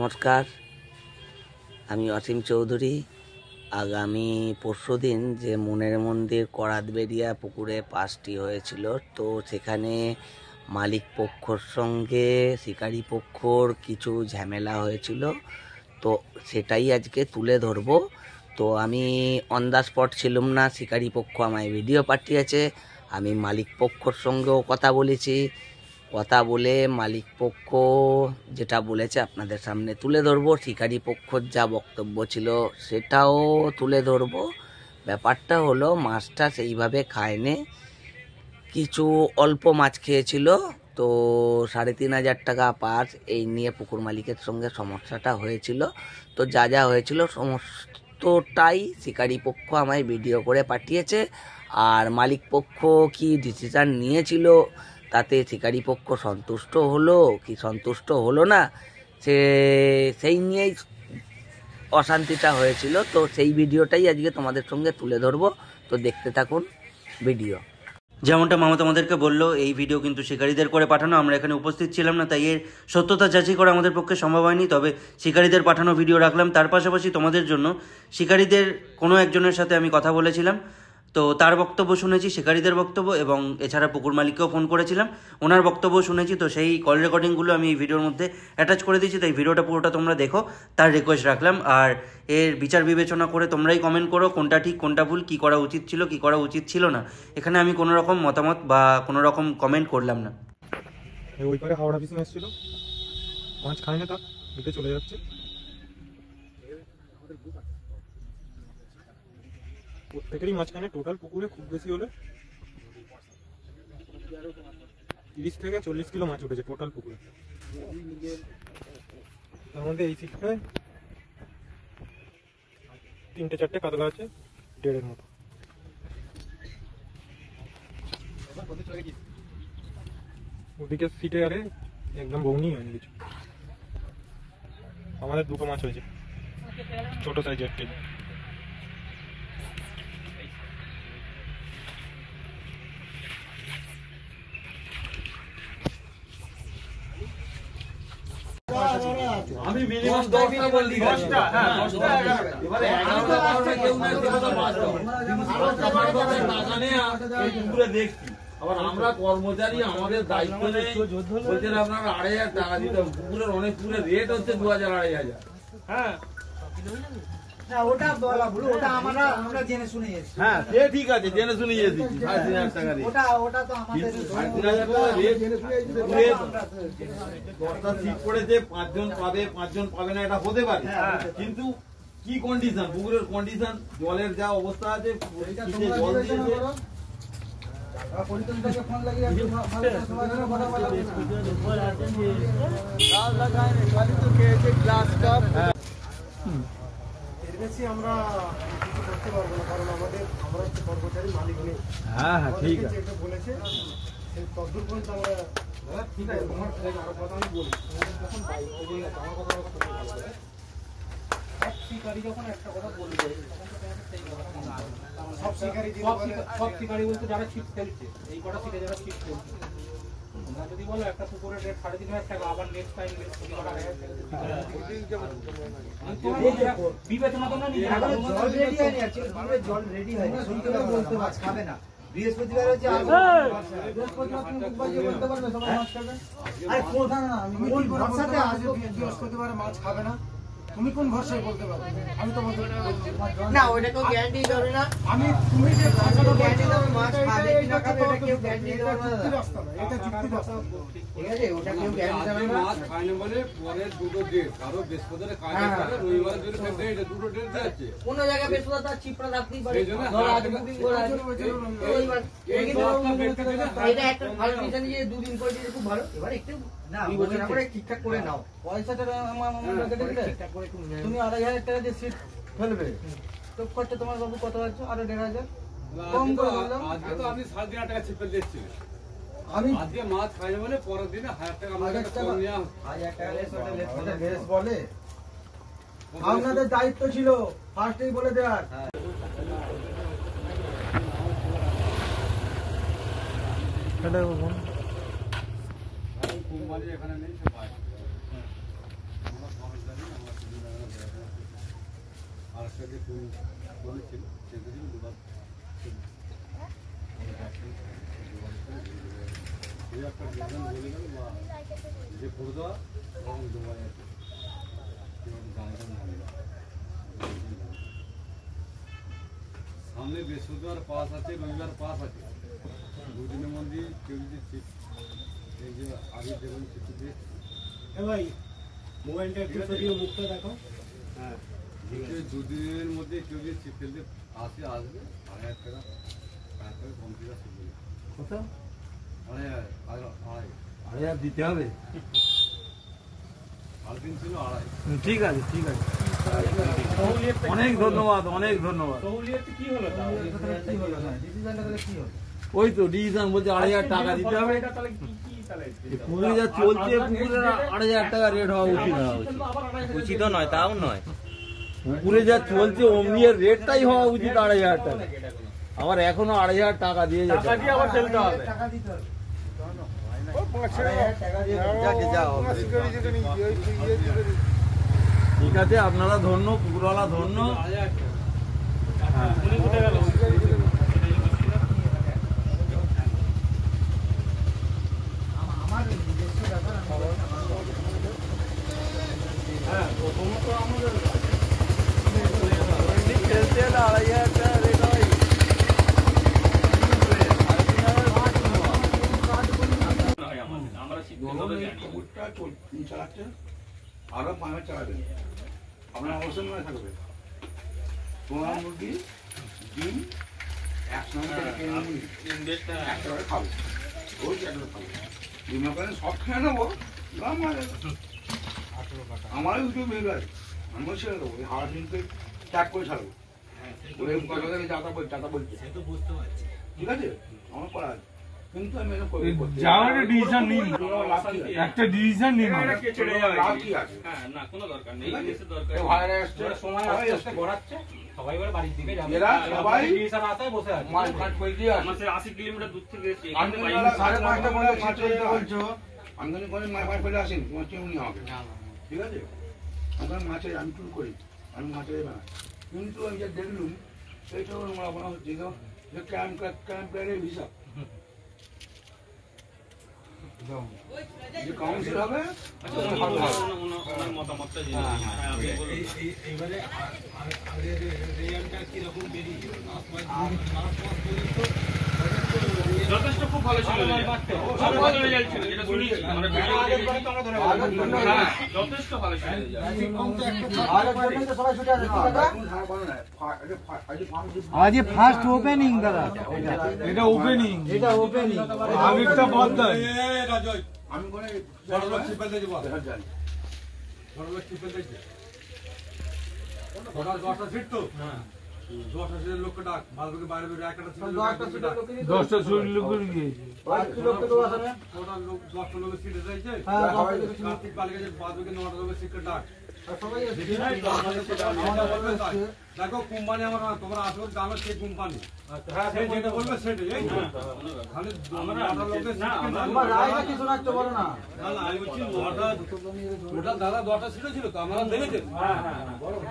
নমস্কার, আমি অসীম চৌধুরী। আগামী পরশুদিন যে মনের মন্দির করাতবেড়িয়া পুকুরে পাসটি হয়েছিল, তো সেখানে মালিক পক্ষর সঙ্গে শিকারী পক্ষর কিছু ঝামেলা হয়েছিল, তো সেটাই আজকে তুলে ধরব। তো আমি অন দ্য স্পট ছিলাম না, শিকারী পক্ষ আমায় ভিডিও পাঠিয়েছে। আমি মালিক পক্ষর সঙ্গেও কথা বলেছি, কথা বলে মালিক পক্ষ যেটা বলেছে আপনাদের সামনে তুলে ধরবো। শিকারী পক্ষর যা বক্তব্য ছিল সেটাও তুলে ধরবো। ব্যাপারটা হলো, মাছটা সেইভাবে খায়নি, কিছু অল্প মাছ খেয়েছিল। তো 3,500 টাকা পাস, এই নিয়ে পুকুর মালিকের সঙ্গে সমস্যাটা হয়েছিল। তো যা যা হয়েছিল সমস্তটাই শিকারী পক্ষ আমায় ভিডিও করে পাঠিয়েছে। আর মালিক পক্ষ কি ডিসিশান নিয়েছিল তাতে শিকারী পক্ষ সন্তুষ্ট হলো কি সন্তুষ্ট হলো না, সেই নিয়েই অশান্তিটা হয়েছিল। তো সেই ভিডিওটাই আজকে তোমাদের সঙ্গে তুলে ধরবো, তো দেখতে থাকুন ভিডিও। যেমনটা মামা তোমাদেরকে বললো, এই ভিডিও কিন্তু শিকারীদের করে পাঠানো। আমরা এখানে উপস্থিত ছিলাম না, তাই এর সত্যতা যাচাই করা আমাদের পক্ষে সম্ভব হয়নি। তবে শিকারীদের পাঠানো ভিডিও রাখলাম। তার পাশাপাশি তোমাদের জন্য শিকারীদের কোনো একজনের সাথে আমি কথা বলেছিলাম, তো তার বক্তব্য শুনেছি, শিকারীদের বক্তব্য, এবং এছাড়া পুকুর মালিককেও ফোন করেছিলাম, ওনার বক্তব্য শুনেছি। তো সেই কল রেকর্ডিংগুলো আমি এই ভিডিওর মধ্যে অ্যাটাচ করে দিয়েছি, তাই ভিডিওটা পুরোটা তোমরা দেখো, তার রিকোয়েস্ট রাখলাম। আর এর বিচার বিবেচনা করে তোমরাই কমেন্ট করো কোনটা ঠিক কোনটা ভুল, কী করা উচিত ছিল কী করা উচিত ছিল না। এখানে আমি কোনো রকম মতামত বা কোনো রকম কমেন্ট করলাম না। ওই পারে হাওড়া পিছনে এসেছিল, মাছ খায় না, তার দিকে চলে যাচ্ছে। প্রত্যেকেরই মাঝখানে টোটাল পুকুরে খুব বেশি হলে 30 থেকে 40 কিলো মাছ উঠেছে টোটাল পুকুরে। তার মধ্যে এই সিটটায় 3-4টে কাতলা আছে, 1.5-এর মতো। ওদিকে সিটে আরে একদম বউনি হয়নি কিছু। আমাদের 2টো মাছ হয়েছে, ছোট সাইজের একটা। আমি মিনিমাম 10টা বললি, 10টা, হ্যাঁ 10টা 11টা, এবারে 11টা কারণে কেউ না কেউ তো মাছ দাও। বাগানে এই পুকুরে দেখছি, আবার আমরা কর্মচারী, আমাদের দায়িত্ব নেই, বলছেন আপনারা 2,500 টাকা দিতে হবে। পুকুরের অনেক পুকুরের রেট হচ্ছে 2,000-2,500। হ্যাঁ ওটা বলা ভুল, ওটা আমরা জেনে শুনে এসেছি। হ্যাঁ সে ঠিক আছে, জেনে শুনে এসেছি 3,500 টাকা রেট। ওটা তো আমাদের 3,500 টাকা রেট। 10টা সিট পড়েছে, 5 জন পাবে 5 জন পাবে না, এটা হতে পারে। কিন্তু কি কন্ডিশন, পুকুরের কন্ডিশন, জলের যা অবস্থা আছে, জল দিয়েছে। আমরা কিছু করতে পারবো না, কারণ আমরা হচ্ছে কর্মচারী, মালিক নেই। হ্যাঁ হ্যাঁ ঠিক আছে, যেটা বলেছে তদ্দূর পর্যন্ত আমরা ঠিক আছে। তোমার আরো কথা আমি বলি, যখন আমার কথা সব শিকারী যখন একটা কথা বলবে, সব শিকারী বলতে যারা ছিপ ফেলছে, এই কটা শিখে যারা ছিপ ফেলছে, তোমরা যদি বলো একটা পুকুরের রেট 3,500 টাকা, আবার নেক্সট টাইম বিবেচনা তোমরা নিয়ে জল রেডি হয়নি, অ্যাকচুয়ালি জল রেডি হয়নি, শুনতে বলতে মাছ খাবে না। বৃহস্পতিবার হচ্ছে, বৃহস্পতিবার তুমি বলতে পারবে সবাই মাছ খাবে? আরে কোথা না, আমি কোন ভরসাতে আসবো বৃহস্পতিবারে মাছ খাবে না? তুমি কোন ভরসায় বলতে পারবে? আমি তো বলতে না, ওইটা কেউ গ্যারান্টি দেবে না। আমি তুমি যে ভাষাটা গ্যারান্টি দেবে মাছ খাবে কি না খাবে, এটা কেউ গ্যারান্টি দেবে না। এটা যুক্তি রাস্তা, ঠিক আছে? ওটা কেউ গ্যারান্টি দেবে না। মাছ খায় না বলে পরে দুটো ডেট, কারো বৃহস্পতিবারে কাজ আছে, রবিবারে যদি ফেলে এটা দুটো ডেট আছে। কোন জায়গায় বৃহস্পতিবার তার চিপড়া রাখতেই পারে, ধর আজ বুকিং করা আছে। এটা একটা ভালো ডিসিশন, যে দুদিন পরে দিলে খুব ভালো। এবার একটু না বিবেচনা করে ঠিকঠাক করে নাও। পয়সাটা ঠিকঠাক করে তুমি 2,500 টাকা দিয়ে সিট ফেলবে, তো খরচা তোমার বাবু কত আছে? আরো 1,500 কম করে বললাম। আজকে তো আমি 7,500 টাকা ছিপে দিচ্ছি, আমি আজকে মাছ খাই না বলে পরের দিনে 1,000 টাকা আমাদের কম নিয়া 1,000 টাকা লেস বলে। আপনাদের দায়িত্ব ছিল ফার্স্টেই বলে দেওয়ার। এখানে নেই, সব মাছটাকে বলেছিল সেদিন দুবার একটা রিজন বলে গেল বা যে করে দেওয়া এবং দুবার সামনে বৃহস্পতিবার পাস আছে, রবিবার পাস আছে, দুদিনের মধ্যে কেউ যদি এই যে আগে যেমন চিঠি দিয়ে ভাই মোবাইলটা একটু সরিয়ে মুখটা দেখো। হ্যাঁ দুদিনের মধ্যে কেউ যদি চিপ ফেলতে আসবে 2,500 টাকা কম দিতে শুনবে। কত? 2,500 দিতে হবে। আর দিন ছিল 2,500। ঠিক আছে ঠিক আছে, অনেক ধন্যবাদ অনেক ধন্যবাদ। ওই তো ডিসিশন বলছে 2,500 টাকা দিতে হবে। পুকুরে যা চলছে পুকুরে 2,500 টাকা রেট হওয়া উচিত না, উচিত নয়, তাও নয়। পুকুরে যা চলছে অমনি এর রেটটাই হওয়া উচিত 2,500 টাকা। আবার এখনো 2,500 টাকা দিয়ে যেতে হবে। ঠিক আছে, আপনারা ধন্য, পুকুরওয়ালা ধন্য। আমার নিজস্ব ব্যাপার হ্যাঁ, প্রথমত আমাদের খেলতে 2,500 টাকা রেট হয়। আরো 5 চালাবেন, আপনার অবশ্যই মনে থাকবে। তোমার মুরগি ডিম 100 টাকা খাবো, ওই টাকা খাবো, ডিম আপনার সব খেয়ে নেবো। আমার ইউটিউব ভিডিও আছে, আমি ছেড়ে দেবো, হাওড়া ডিমকে ট্যাগ করে ছাড়বো। যাতা বলছে ঠিক আছে, আমার করা আছে, কিন্তু আমি যাওয়ার ডিসিশন নিন, একটা ডিসিশন নিন। লাভ কি আছে? না কোনো দরকার নেই, দরকার সময় আসছে ঘোরাচ্ছে, সবাই এবার বাড়ির দিকে যাবে। এরা সবাই ডিসিশন আছে বসে আছে, মাছ ফাট করে দিয়ে আসে। আমাদের 80 কিলোমিটার দূর থেকে এসেছি। আমি 5:30 বলে মাছ ফেলতে বলছো, আমি তো কোনো মাছ ফেলে আসিনি, তোমার কেউ নিয়ে হবে ঠিক আছে। আমার মাছের আমি টুল করি, আমি মাছের না, কিন্তু আমি যে দেখলুম সেইটা মনে হচ্ছে যে ক্যাম্পের হিসাব যে কাউন্সিল হবে ওনার মতামতটা এইবারে কিরকম বেরিয়েছিল যথেষ্ট খুব ভালো ছিল, সব ভালো রেজাল্ট ছিল, যেটা শুনেছি আমরা যথেষ্ট ভালো ছিল। আজ ফার্স্ট ওপেনিং দাদা, এটা ওপেনিং, এটা ওপেনিং। আগেরটা বাদ দেয়। আমি করে দশটা শরীর লোকের গিয়ে দেখো কোম্পানি আমার তোমরা আসলে জানো সেই কোম্পানি যেটা বলবে সেটাই, এই তো তাহলে টোটাল দাদা 10টা সিটও ছিল তো, আপনারা দেখেছেন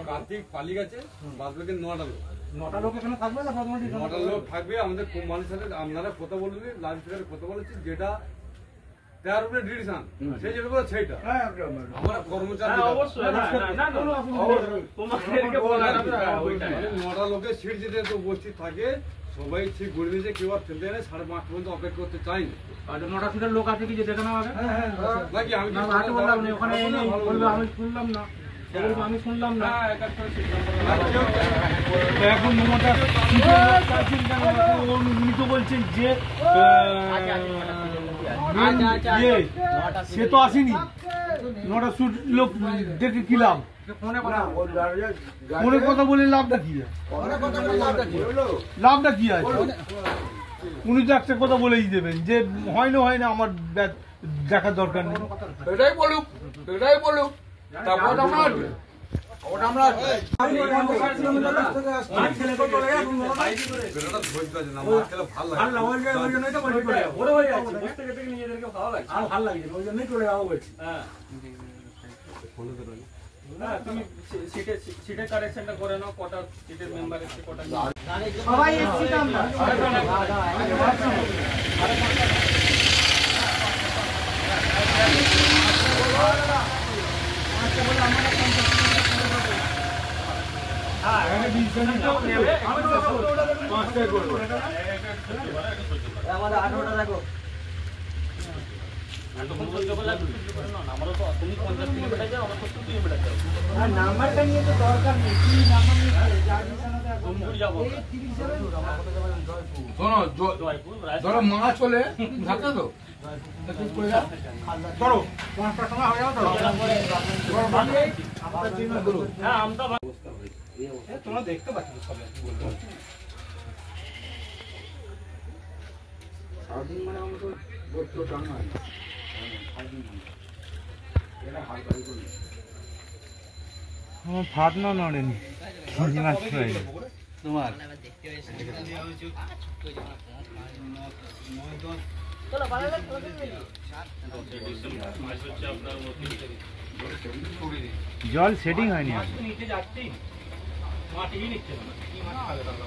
কার্তিক পালিয়ে গেছে, বাদ বাকি 9টা লোক। 9টা লোক এখানে থাকবে না? 9টা লোক থাকবে। আমাদের কোম্পানির সাথে আপনারা কথা বলবে, লাইভ ফিগারে কথা বলেছি, যেটা তার উপরে ডিসিশন সে যেটা বলে সেইটা আমরা কর্মচারী অবশ্যই না কোনো তোমাদেরকে বলা যাবে ওইটা। 9টা লোকের সিট যেটা উপস্থিত থাকে সবাই ঠিক বলে দিয়েছে, কেউ আর ফেলতে নেই, 5:30 পর্যন্ত অপেক্ষা করতে চাই না। 9টা সিটের লোক আছে কি যে দেখে নেওয়া হবে? নাকি আমি বললাম ওখানে বলবে আমি শুনলাম না, আমি শুনলাম না। এখন উনি তো বলছেন যে সে তো আসেনি, 9টা সুট লোক দেখে কি লাভ? ফোনে কথা বলে লাভটা কি? লাভটা কি আছে? উনি তো একটা কথা বলেই দেবেন যে হয় না আমার দেখার দরকার নেই। এটাই বলুক, এটাই বলুক, তারপর আমরা হ্যাঁ তুমি সিটের কারেকশনটা করে নাও, কটা সিটের মেম্বার এসছে, কটা সবাই এসছি তো আমরা। আমাদের 18টা দেখো। আমারও তো তুমি 50 কিলোমিটার যাও, আমার 70 কিলোমিটার যাও। আর নাম্বারটা নিয়ে তো দরকার নেই, কি নাম্বার নিয়ে যার বিছানাতে জমজুর যাবো। শোনো জয়পুর ধরো মাছ হলে থাকে তো ঠিক করে দাও। ধরো 5টার সময় হয়ে যাও তো হ্যাঁ আমটা তোমরা দেখতে পাচ্ছ সবাই কি বলবো। সারাদিন মানে আমার তো গোত্র টান হয় না। সারাদিন মানে এটা হাল বাড়ি করি। আমার ভাত না নড়েনি মাছ খাই তোমার জল সেটিং হয়নি আর নিচে যাচ্ছি, মাটিই নিচ্ছে না, কি মাছ খাবে তাহলে?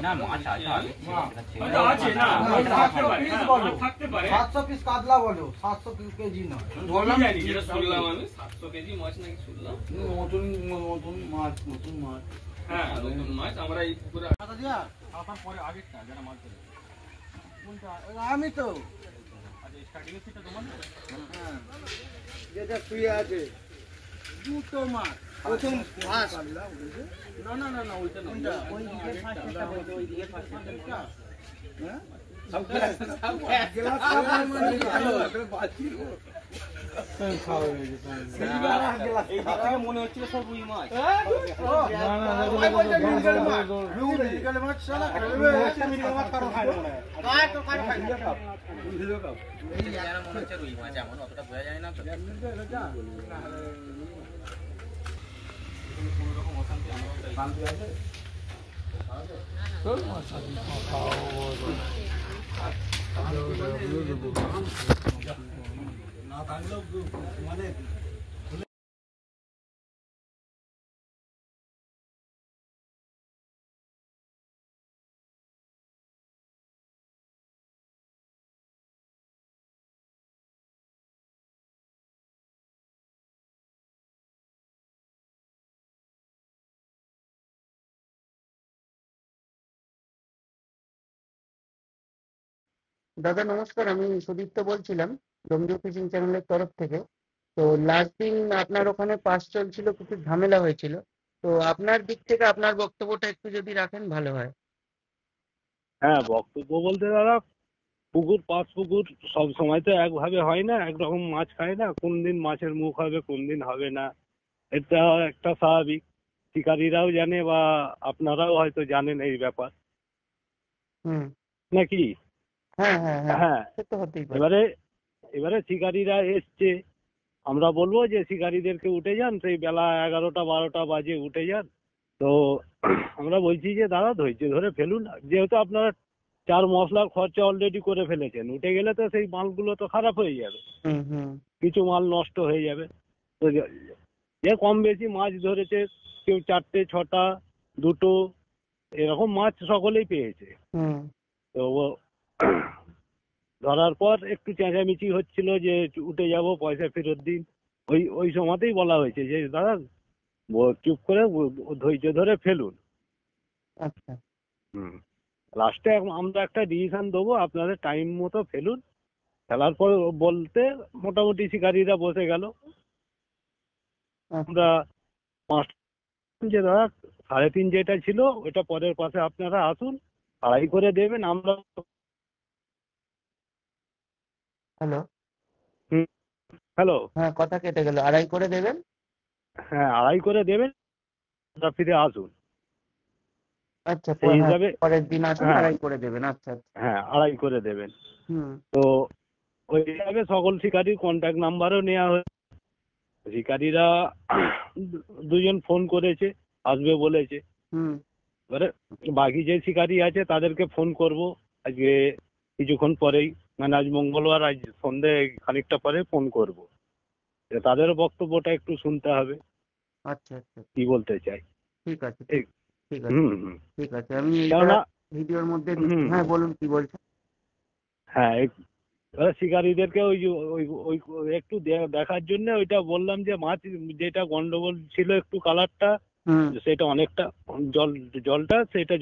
না মাছ আছে, আছে না থাকতে পারে। 700 পিস কাতলা বলো, 700 কেজি নয়। বললাম জানি যেটা শুনলাম আমি 700 কেজি মাছ নাকি শুনলাম। নতুন নতুন মাছ নতুন মাছ। হ্যাঁ নতুন মাছ আমরা এই পুকুরে আমি তো যেটা শুয়ে আছে দুটো মাছ প্রথম ফার্স্ট না না না না ওইটা না, ওই দিকে ফার্স্টটা বলতে, ওই দিকে ফার্স্টটা মনে হচ্ছিল সব রুই মাছ। দাদা নমস্কার, আমি সুদীপ্ত বলছিলাম জমজু ফিশিং চ্যানেলের তরফ থেকে। তো লাস্ট দিন আপনার ওখানে পাস চলছিল, কিছু ঝামেলা হয়েছিল, তো আপনার দিক থেকে আপনার বক্তব্যটা একটু যদি রাখেন ভালো হয়। হ্যাঁ, বক্তব্য বলতে দাদা, পুকুর পাঁচ পুকুর সব সময় তো একভাবে হয় না, একরকম মাছ খায় না, কোন দিন মাছের মুখ হবে কোন দিন হবে না, এটা একটা স্বাভাবিক। শিকারীরাও জানে বা আপনারাও হয়তো জানেন এই ব্যাপার, হুম। নাকি? হ্যাঁ হ্যাঁ হ্যাঁ, হ্যাঁ, সে তো হতেই পারে। এবারে শিকারীরা এসছে, আমরা বলবো যে শিকারীদেরকে উঠে যান, সেই বেলা 11টা 12টা বাজে উঠে যান। তো আমরা বলছি যে দাদা ধৈর্য ধরে ফেলুন, যেহেতু আপনারা 4 মশলার খরচা অলরেডি করে ফেলেছেন, উঠে গেলে তো সেই মালগুলো তো খারাপ হয়ে যাবে, হুম হুম কিছু মাল নষ্ট হয়ে যাবে। তো যে কম বেশি মাছ ধরেছে, কেউ 4টে 6টা 2টো এরকম মাছ সকলেই পেয়েছে। হুম তো ধরার পর একটু চেঁচামেচি হচ্ছিল যে উঠে যাব, পয়সা ফেরত দিন। ওই সময়তেই বলা হয়েছে যে দাদা চুপ করে ধৈর্য ধরে ফেলুন। আচ্ছা। লাস্টে আমরা একটা ডিসিশন দেবো, আপনাদের টাইম মতো ফেলুন। ফেলার পর বলতে মোটামুটি শিকারীরা বসে গেল। আমরা 5 যে দাদা 3.5 যেটা ছিল ওইটা পরের পাশে আপনারা আসুন, 2.5 করে দেবেন। আমরা হ্যালো হ্যালো, হ্যাঁ, কথা কেটে গেল। 2.5 করে দেবেন? হ্যাঁ 2.5 করে দেবেন, আপনারা ফিরে আসুন। আচ্ছা, সেই হিসাবে পরের দিন আসুন, হ্যাঁ 2.5 করে দেবেন। আচ্ছা আচ্ছা। হ্যাঁ 2.5 করে দেবেন। হুম তো ওই হিসাবে সকল শিকারীর কন্ট্যাক্ট নাম্বারও নেওয়া হয়েছে। শিকারীরা দুজন ফোন করেছে, আসবে বলেছে। হুম। এবারে বাকি যে শিকারী আছে তাদেরকে ফোন করব আজকে কিছুক্ষণ পরেই, মানে আজ মঙ্গলবার, আজ সন্ধে খানিকটা পরে ফোন করব। তাদের বক্তব্যটা একটু শুনতে হবে, আচ্ছা আচ্ছা, কি বলতে চাই। ঠিক আছে ঠিক। ঠিক আছে হুম হুম। ঠিক আছে, আমি এটা কেননা ভিডিওর মধ্যে দিচ্ছি। হুম। হ্যাঁ বলুন, কি বলছেন? হ্যাঁ, এবার শিকারীদেরকে ওই যে ওই একটু দেখার জন্য ওইটা বললাম যে মাছ যেটা গন্ডগোল ছিল একটু কালারটা, হুম। সেটা অনেকটা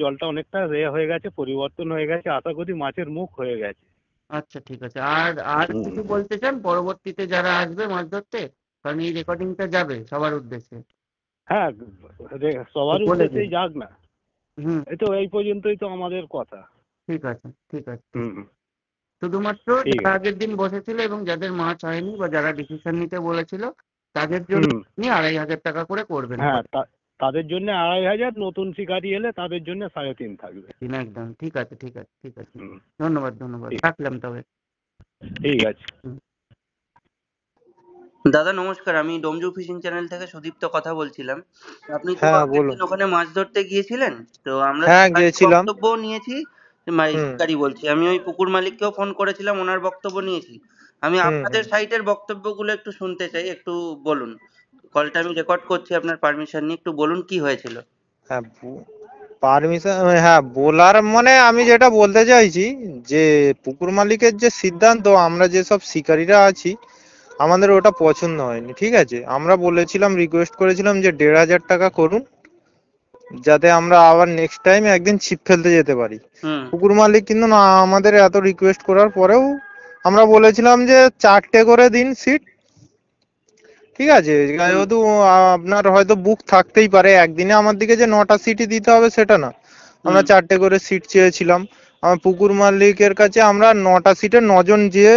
জলটা অনেকটা হয়ে গেছে, পরিবর্তন হয়ে গেছে। আশা করি মাছের মুখ হয়ে গেছে। আচ্ছা ঠিক আছে, আর আর কিছু বলতে চান পরবর্তীতে যারা আসবে মাছ ধরতে? কারণ এই রেকর্ডিংটা যাবে সবার উদ্দেশ্যে। হ্যাঁ, সবার বলে দিন। উদ্দেশ্যেই যাক না। হুম। এই তো এই পর্যন্তই তো আমাদের কথা। ঠিক আছে ঠিক আছে, হুম হুম। শুধুমাত্র ঠিক যারা আছে। আগের দিন বসেছিল এবং যাদের মাছ হয়নি বা যারা ডিসিশন নিতে বলেছিল তাদের জন্য হুম। আপনি 2500 টাকা করে করবেন। হ্যাঁ, তাদের জন্য 2500, নতুন শিকারী এলে তাদের জন্য 3.5 থাকবে। একদম ঠিক আছে ঠিক আছে ঠিক আছে, হুম। ধন্যবাদ ধন্যবাদ, ঠিক। রাখলাম তবে। ঠিক আছে। দাদা নমস্কার, আমি ডোমজু ফিশিং চ্যানেল থেকে সুদীপ্ত কথা বলছিলাম। আপনি তো হ্যাঁ আগের বলুন। দিন ওখানে মাছ ধরতে গিয়েছিলেন, তো আমরা হ্যাঁ শিকারীর গিয়েছিলাম। বক্তব্য নিয়েছি। হুম শিকারী বলছি, আমি ওই পুকুর মালিককেও ফোন করেছিলাম, ওনার বক্তব্য নিয়েছি। আমি হুম আপনাদের হুম। সাইটের বক্তব্যগুলো একটু শুনতে চাই, একটু বলুন। কলটা আমি রেকর্ড করছি আপনার পারমিশন নিয়ে, একটু বলুন কি হয়েছিল। হ্যাঁ পারমিশন, হ্যাঁ বলার মানে আমি যেটা বলতে চাইছি যে পুকুর মালিকের যে সিদ্ধান্ত, আমরা যেসব শিকারীরা আছি আমাদের ওটা পছন্দ হয়নি। ঠিক আছে, আমরা বলেছিলাম, রিকোয়েস্ট করেছিলাম যে 1500 টাকা করুন, যাতে আমরা আবার নেক্সট টাইম একদিন ছিপ ফেলতে যেতে পারি। হুম পুকুর মালিক কিন্তু না, আমাদের এত রিকোয়েস্ট করার পরেও আমরা বলেছিলাম যে 4টে করে দিন সিট। ঠিক আছে, যেহেতু আপনার হয়তো বুক থাকতেই পারে, একদিনে আমার দিকে যে 9টা সিটই দিতে হবে সেটা না, আমরা 4টে করে সিট চেয়েছিলাম। আমার পুকুর মালিকের কাছে আমরা 9টা সিটে 9 জন যেয়ে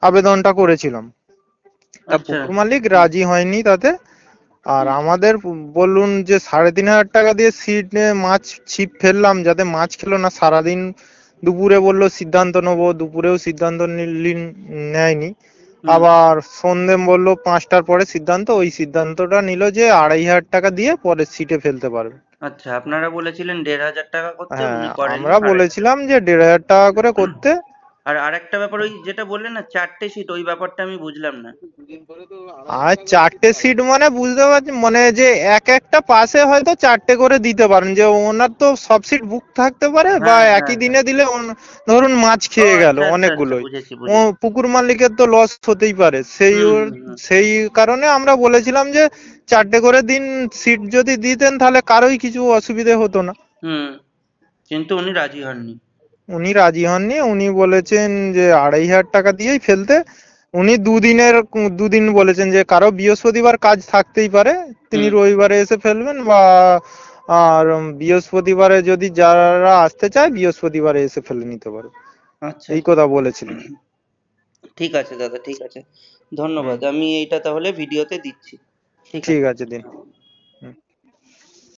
আবেদনটা করেছিলাম, তা আচ্ছা পুকুর মালিক রাজি হয়নি তাতে। আর আমাদের বলুন যে 3500 টাকা দিয়ে সিট মাছ ছিপ ফেললাম, যাতে মাছ খেলো না সারাদিন। দুপুরে বললো সিদ্ধান্ত নেবো, দুপুরেও সিদ্ধান্ত নেয়নি। আবার সন্ধে বললো 5টার পরে সিদ্ধান্ত, ওই সিদ্ধান্তটা নিল যে 2500 টাকা দিয়ে পরে সিটে ফেলতে পারবে। আচ্ছা, আপনারা বলেছিলেন 1500 টাকা করতে, হ্যাঁ উনি করেননি। আমরা বলেছিলাম যে 1500 টাকা করে করতে। আর আরেকটা ব্যাপার, ওই যেটা বললেন না 4টে সিট, ওই ব্যাপারটা আমি বুঝলাম না। আর 4টে সিট মানে বুঝতে পারছি, মানে যে একটা পাশে হয়তো 4টে করে দিতে পারেন, যে ওনার তো সব সিট বুক থাকতে পারে, বা হ্যাঁ একই হ্যাঁ দিনে দিলে ধরুন মাছ ও খেয়ে গেল আচ্ছা আচ্ছা আচ্ছা, অনেকগুলোই, বুঝেছি ও বুঝেছি। পুকুর মালিকের তো লস হতেই পারে। সেই কারণে আমরা বলেছিলাম যে 4টে করে দিন, সিট যদি দিতেন তাহলে কারোই কিছু অসুবিধে হতো না। হুম, কিন্তু উনি রাজি হননি। উনি রাজি হননি, উনি বলেছেন যে 2500 টাকা দিয়েই ফেলতে। উনি দুদিন বলেছেন, যে কারো বৃহস্পতিবার কাজ থাকতেই পারে, তিনি রবিবারে এসে ফেলবেন, বা আর বৃহস্পতিবারে যদি যারা আসতে চায় বৃহস্পতিবারে এসে ফেলে নিতে পারে, আচ্ছা, এই কথা বলেছিলেন। ঠিক আছে দাদা, ঠিক আছে, ধন্যবাদ। আমি এইটা তাহলে ভিডিওতে দিচ্ছি। ঠিক আছে। ঠিক আছে, দিন।